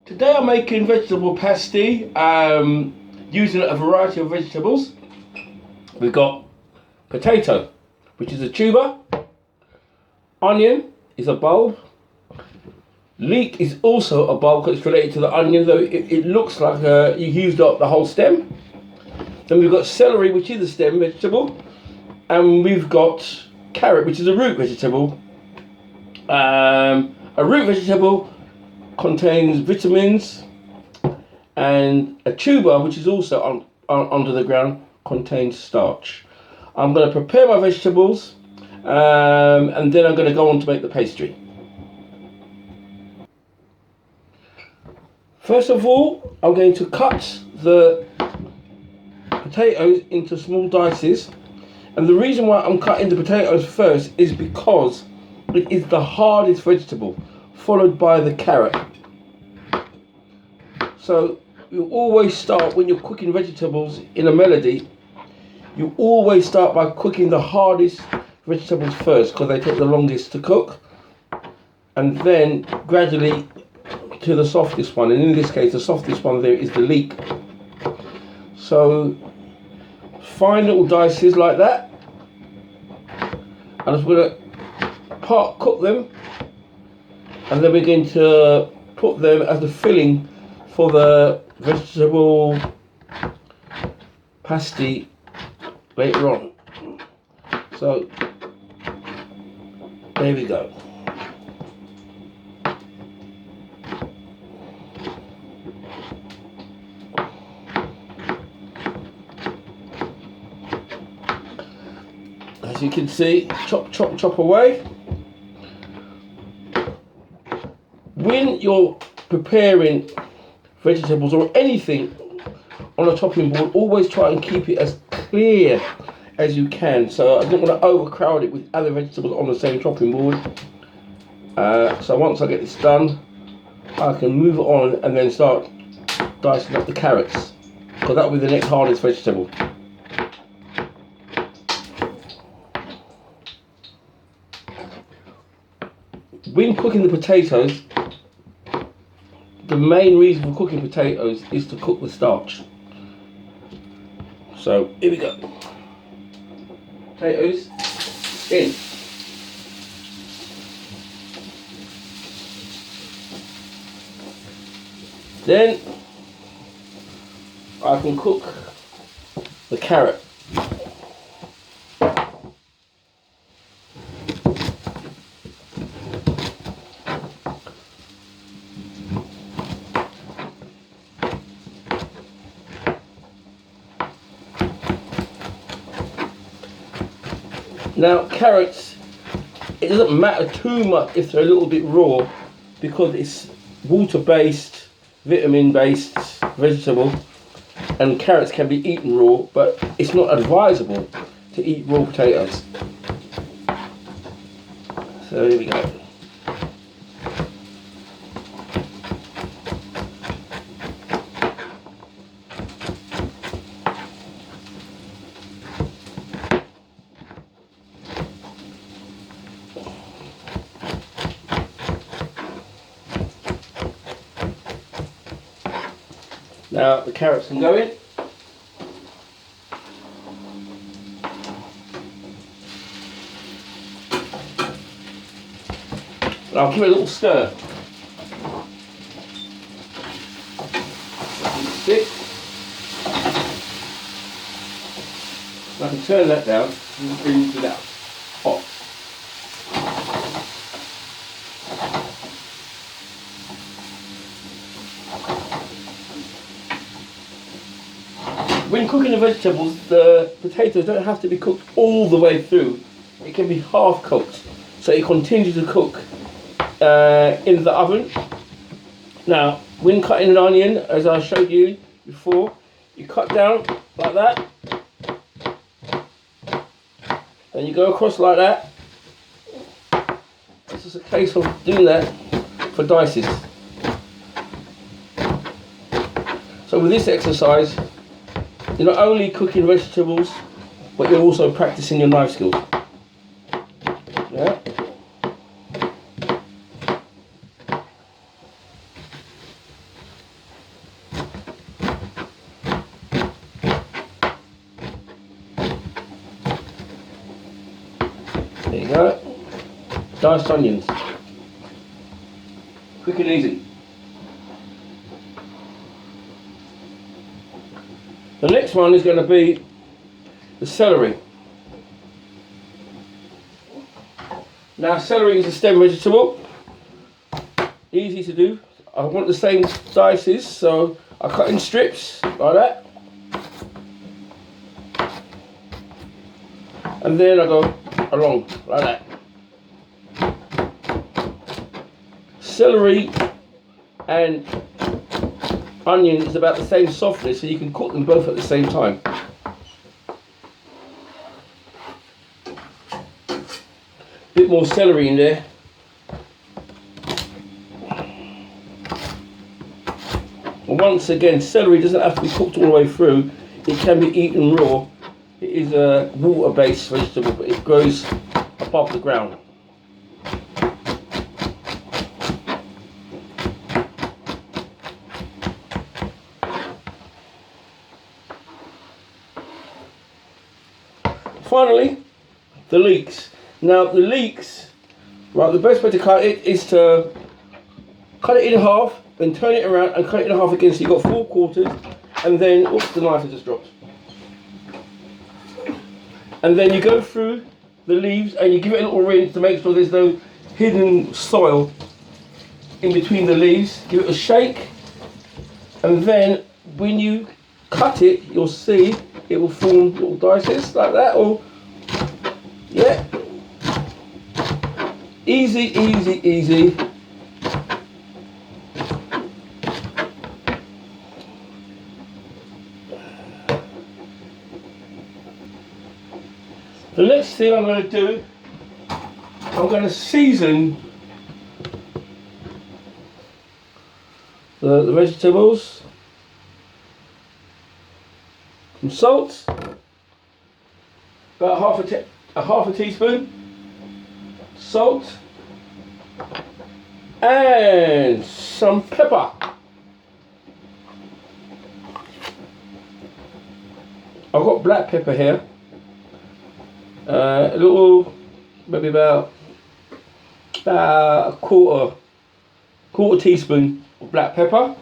Today I'm making vegetable pasty using a variety of vegetables. We've got potato, which is a tuber. Onion is a bulb. Leek is also a bulb because it's related to the onion, though it looks like you used up the whole stem. Then we've got celery, which is a stem vegetable. And we've got carrot, which is a root vegetable. A root vegetable contains vitamins, and a tuber, which is also under the ground, contains starch. I'm going to prepare my vegetables and then I'm going to go on to make the pastry. First of all, I'm going to cut the potatoes into small dices, and the reason why I'm cutting the potatoes first is because it is the hardest vegetable, followed by the carrot. So you always start, when you're cooking vegetables in a melody, you always start by cooking the hardest vegetables first because they take the longest to cook, and then gradually to the softest one, and in this case the softest one there is the leek. So fine little dices like that. I'm just going to cook them, and then we're going to put them as the filling for the vegetable pasty later on. So there we go. As you can see, chop, chop, chop away. When you're preparing vegetables or anything on a chopping board, always try and keep it as clear as you can. So I'm not going to overcrowd it with other vegetables on the same chopping board. So once I get this done, I can move on and then start dicing up the carrots, because that will be the next hardest vegetable. When cooking the potatoes, the main reason for cooking potatoes is to cook the starch. So here we go. Potatoes in. Then I can cook the carrot. Now carrots, it doesn't matter too much if they're a little bit raw, because it's water-based, vitamin-based vegetable, and carrots can be eaten raw, but it's not advisable to eat raw potatoes. So here we go. Now the carrots can go in. And I'll give it a little stir. Stick. And I can turn that down and bring it out hot. When cooking the vegetables, the potatoes don't have to be cooked all the way through. It can be half cooked, so it continues to cook in the oven. Now, when cutting an onion, as I showed you before, you cut down like that, and you go across like that. This is a case of doing that for dices. So with this exercise, you're not only cooking vegetables, but you're also practicing your knife skills. Yeah. There you go. Diced onions. Quick and easy. The next one is going to be the celery. Now celery is a stem vegetable. Easy to do. I want the same dices, so I cut in strips like that. And then I go along like that. Celery and onion is about the same softness, so you can cook them both at the same time. Bit more celery in there. And once again, celery doesn't have to be cooked all the way through. It can be eaten raw. It is a water-based vegetable, but it grows above the ground. Finally, the leeks. Now the leeks, right, the best way to cut it is to cut it in half, then turn it around and cut it in half again, so you've got 4/4, and then, oops, the knife has just dropped. And then you go through the leaves and you give it a little rinse to make sure there's no hidden soil in between the leaves. Give it a shake, and then when you cut it, you'll see it will form little dices like that, or, yeah. Easy, easy, easy. The next thing I'm going to do, I'm going to season the vegetables. Some salt, about half a teaspoon, salt, and some pepper. I've got black pepper here. A little, maybe about a quarter teaspoon of black pepper.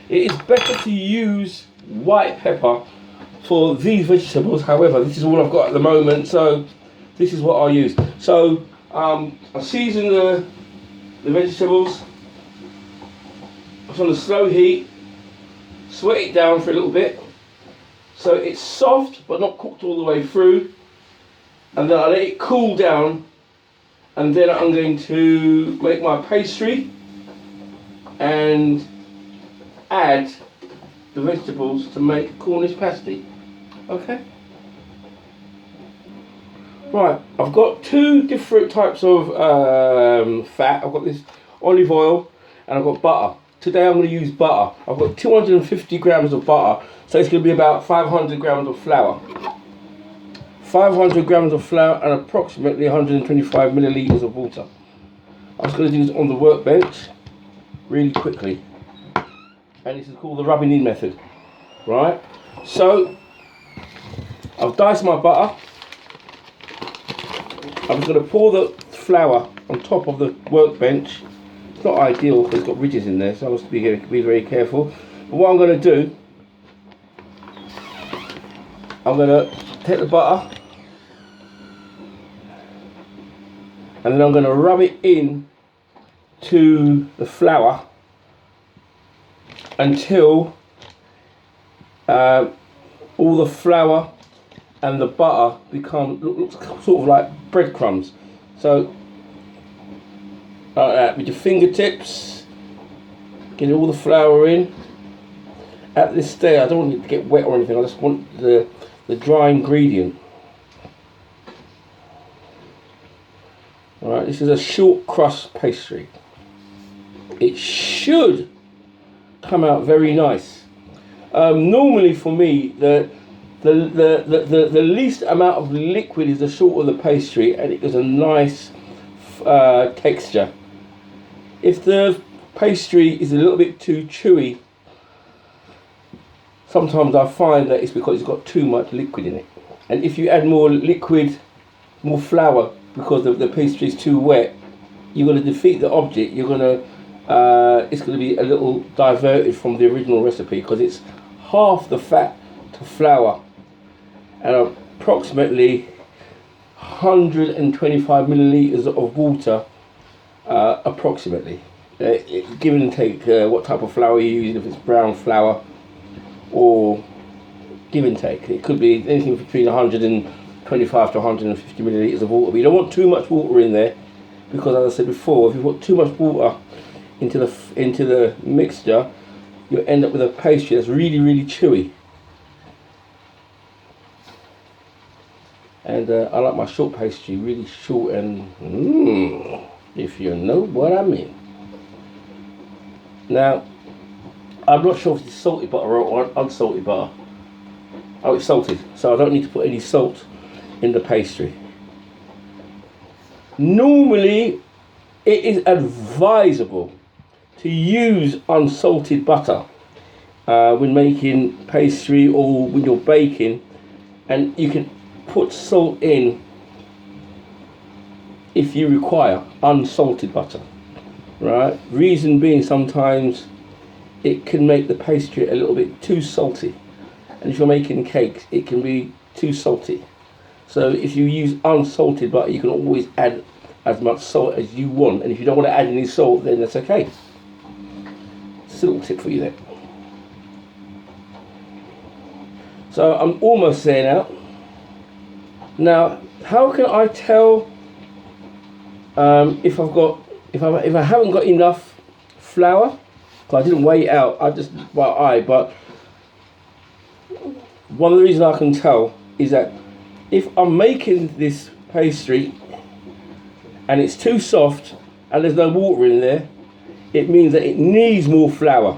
It is better to use white pepper for these vegetables. However, this is all I've got at the moment, so this is what I'll use. So I season the vegetables. It's on a slow heat. Sweat it down for a little bit, so it's soft but not cooked all the way through. And then I let it cool down, and then I'm going to make my pastry and add the vegetables to make Cornish pasty. Okay? Right, I've got two different types of fat. I've got this olive oil and I've got butter. Today I'm going to use butter. I've got 250 grams of butter, so it's going to be about 500 grams of flour. 500 grams of flour and approximately 125 millilitres of water. I'm just going to do this on the workbench really quickly. And this is called the rubbing in method, right? So I've diced my butter. I'm just going to pour the flour on top of the workbench. It's not ideal because it's got ridges in there, so I must be very careful. But what I'm going to do, I'm going to take the butter and then I'm going to rub it in to the flour until all the flour and the butter looks sort of like breadcrumbs. So like that, with your fingertips, get all the flour in. At this stage, I don't want it to get wet or anything. I just want the dry ingredient. Alright, this is a short crust pastry. It should come out very nice. Normally for me, the least amount of liquid is the shorter the pastry, and it gives a nice texture. If the pastry is a little bit too chewy, sometimes I find that it's because it's got too much liquid in it. And if you add more liquid, more flour, because the pastry is too wet, you're going to defeat the object. You're going to it's going to be a little diverted from the original recipe, because it's half the fat to flour and approximately 125 milliliters of water, approximately. Give and take what type of flour you're using, if it's brown flour or give and take. It could be anything between 125 to 150 milliliters of water. But you don't want too much water in there, because as I said before, if you put too much water into the mixture, you'll end up with a pastry that's really, really chewy. And I like my short pastry really short and if you know what I mean. Now, I'm not sure if it's salted butter or unsalted butter. Oh, it's salted, so I don't need to put any salt in the pastry. Normally, it is advisable to use unsalted butter when making pastry or when you're baking, and you can put salt in if you require unsalted butter, right? Reason being, sometimes it can make the pastry a little bit too salty, and if you're making cakes it can be too salty. So if you use unsalted butter, you can always add as much salt as you want, and if you don't want to add any salt, then that's okay. It's a little tip for you there. So I'm almost there now. Now, how can I tell if I haven't got enough flour? Because I didn't weigh it out, I just by eye. But one of the reasons I can tell is that if I'm making this pastry and it's too soft and there's no water in there, it means that it needs more flour.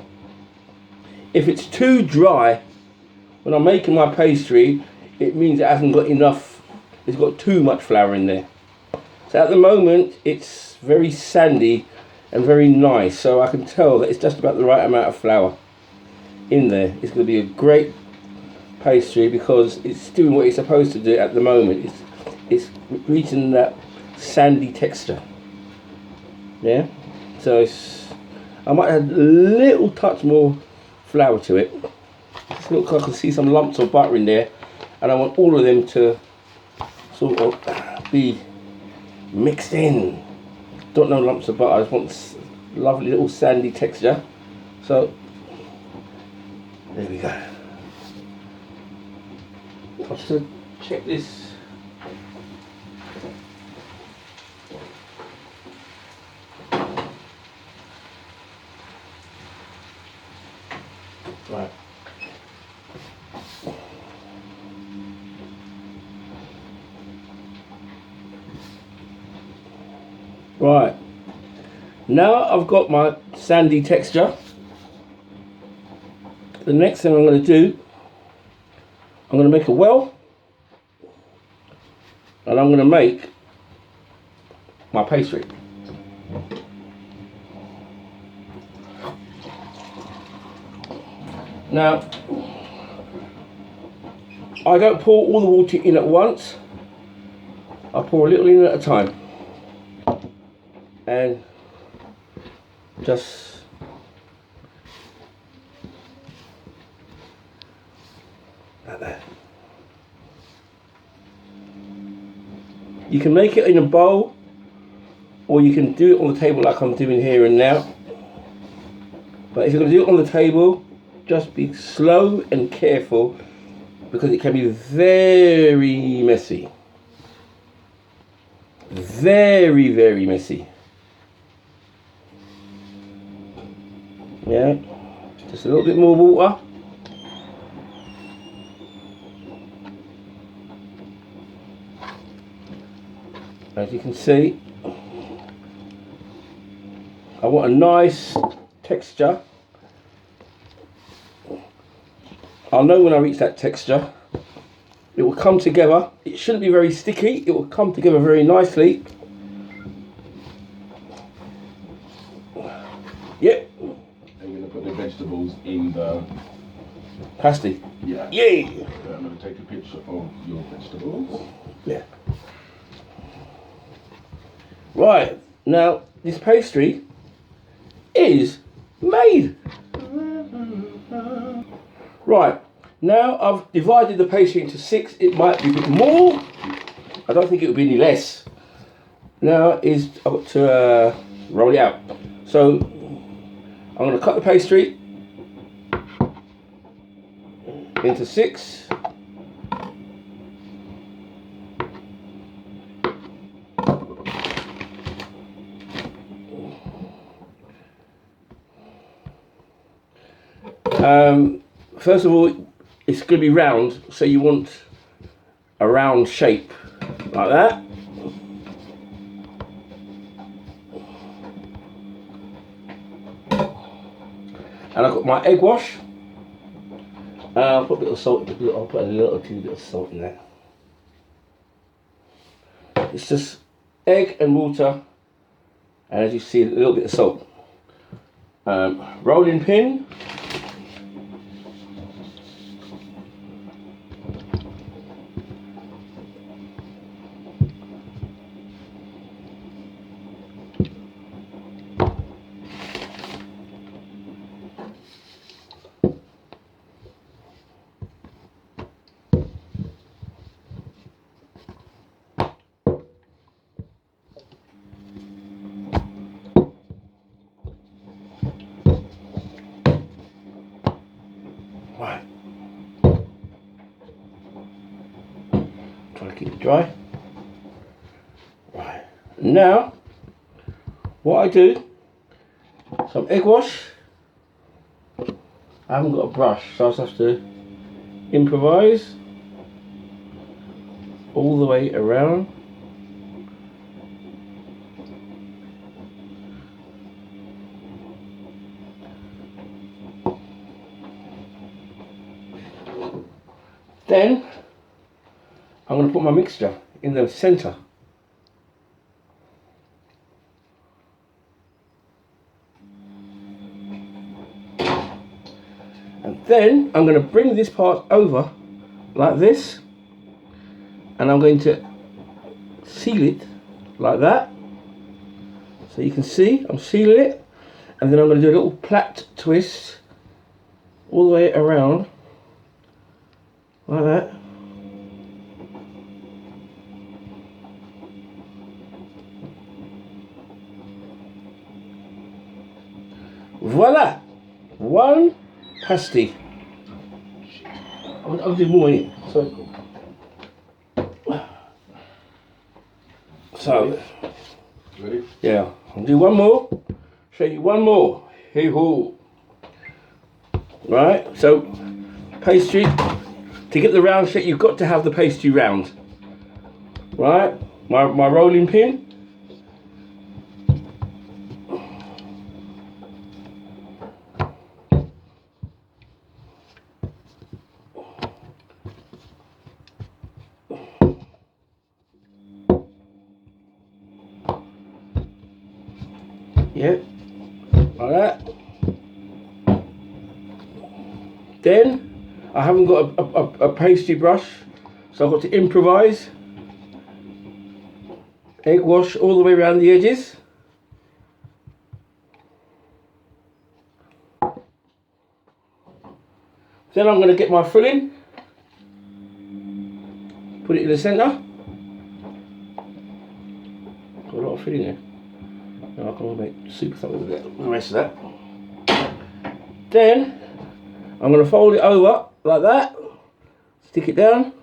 If it's too dry when I'm making my pastry, it means it hasn't got enough. It's got too much flour in there. So at the moment it's very sandy and very nice, so I can tell that it's just about the right amount of flour in there. It's going to be a great pastry because it's doing what it's supposed to do at the moment. It's reaching that sandy texture. Yeah, so I might add a little touch more flour to it. It looks like I can see some lumps of butter in there, and I want all of them to sort of be mixed in. Don't know lumps of butter, I just want lovely little sandy texture. So there we go. I'll just check this. Right. Right. Now I've got my sandy texture. The next thing I'm going to do, I'm going to make a well, and I'm going to make my pastry. Now, I don't pour all the water in at once. I pour a little in at a time, and just like that. You can make it in a bowl, or you can do it on the table like I'm doing here and now. But if you're going to do it on the table, just be slow and careful, because it can be very messy. Very, very messy. Yeah, just a little bit more water. As you can see, I want a nice texture. I'll know when I reach that texture. It will come together. It shouldn't be very sticky. It will come together very nicely. Yep. I'm going to put the vegetables in the Pasty. Yeah. Yay! So I'm going to take a picture of your vegetables. Yeah. Right, now this pastry is made. Right, now I've divided the pastry into 6. It might be a bit more. I don't think it would be any less. Now I've got to roll it out. So I'm going to cut the pastry into 6. First of all, it's going to be round, so you want a round shape like that. And I've got my egg wash. I'll put a bit of salt. I'll put a little teeny bit of salt in there. It's just egg and water, and as you see, a little bit of salt. Rolling pin. Right. Try to keep it dry. Right. Now, what I do, some egg wash. I haven't got a brush, so I just have to improvise all the way around. Then I'm going to put my mixture in the centre. And then I'm going to bring this part over like this, and I'm going to seal it like that. So you can see I'm sealing it, and then I'm going to do a little plait twist all the way around like that. Voila! One pasty. I'll do more in it. So, Ready? yeah, I'll do one more. Show you one more. Hey ho. Right, so pastry, to get the round shape, you've got to have the pastry round. Right, my rolling pin. Yeah, like that. Then I haven't got a pastry brush, so I've got to improvise. Egg wash all the way around the edges. Then I'm going to get my filling, put it in the centre. Got a lot of filling there. Now I can make soup or something with the rest of that. Then I'm going to fold it over like that, stick it down.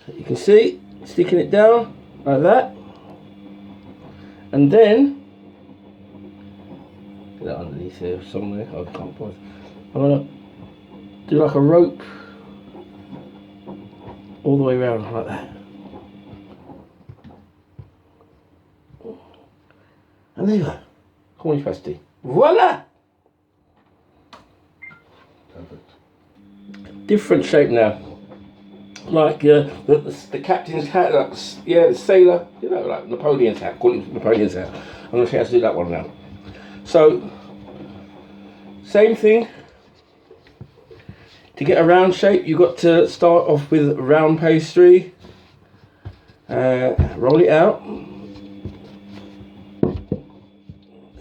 So you can see, sticking it down like that. And then, get that underneath here somewhere, I can't find. I'm going to do like a rope all the way around like that. And there you go, Cornish pasty. Voila! Perfect. Different shape now. Like the captain's hat, like, yeah, the sailor, you know, like Napoleon's hat, call it Napoleon's hat. I'm going to show you how to do that one now. So, Same thing. To get a round shape, you've got to start off with round pastry. Roll it out.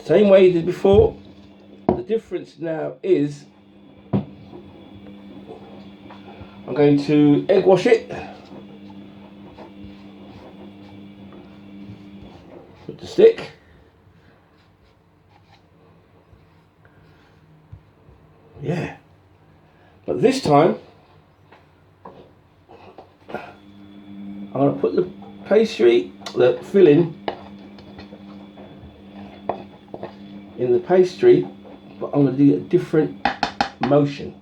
Same way you did before. The difference now is I'm going to egg wash it with the stick. Yeah. But this time I'm going to put the pastry, the filling in the pastry, but I'm going to do a different motion.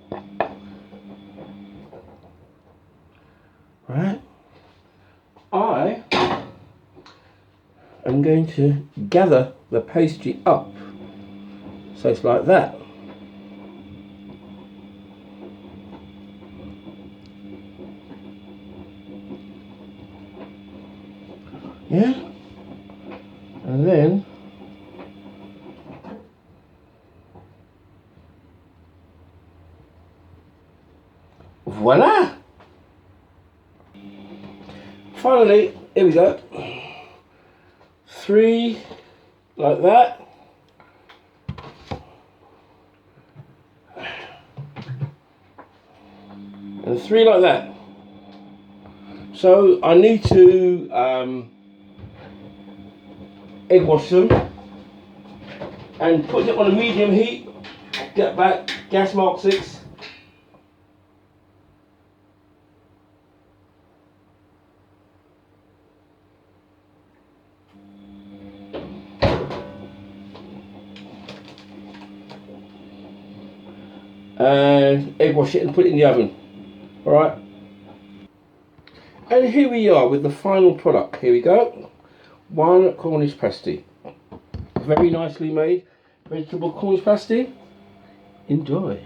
Right? I am going to gather the pastry up, so it's like that. Yeah? And then voila! Finally, here we go. 3 like that. And 3 like that. So I need to egg wash them and put it on a medium heat. Get back, gas mark 6. And egg wash it and put it in the oven. Alright. And here we are with the final product. Here we go. 1 Cornish pasty. Very nicely made vegetable Cornish pasty. Enjoy.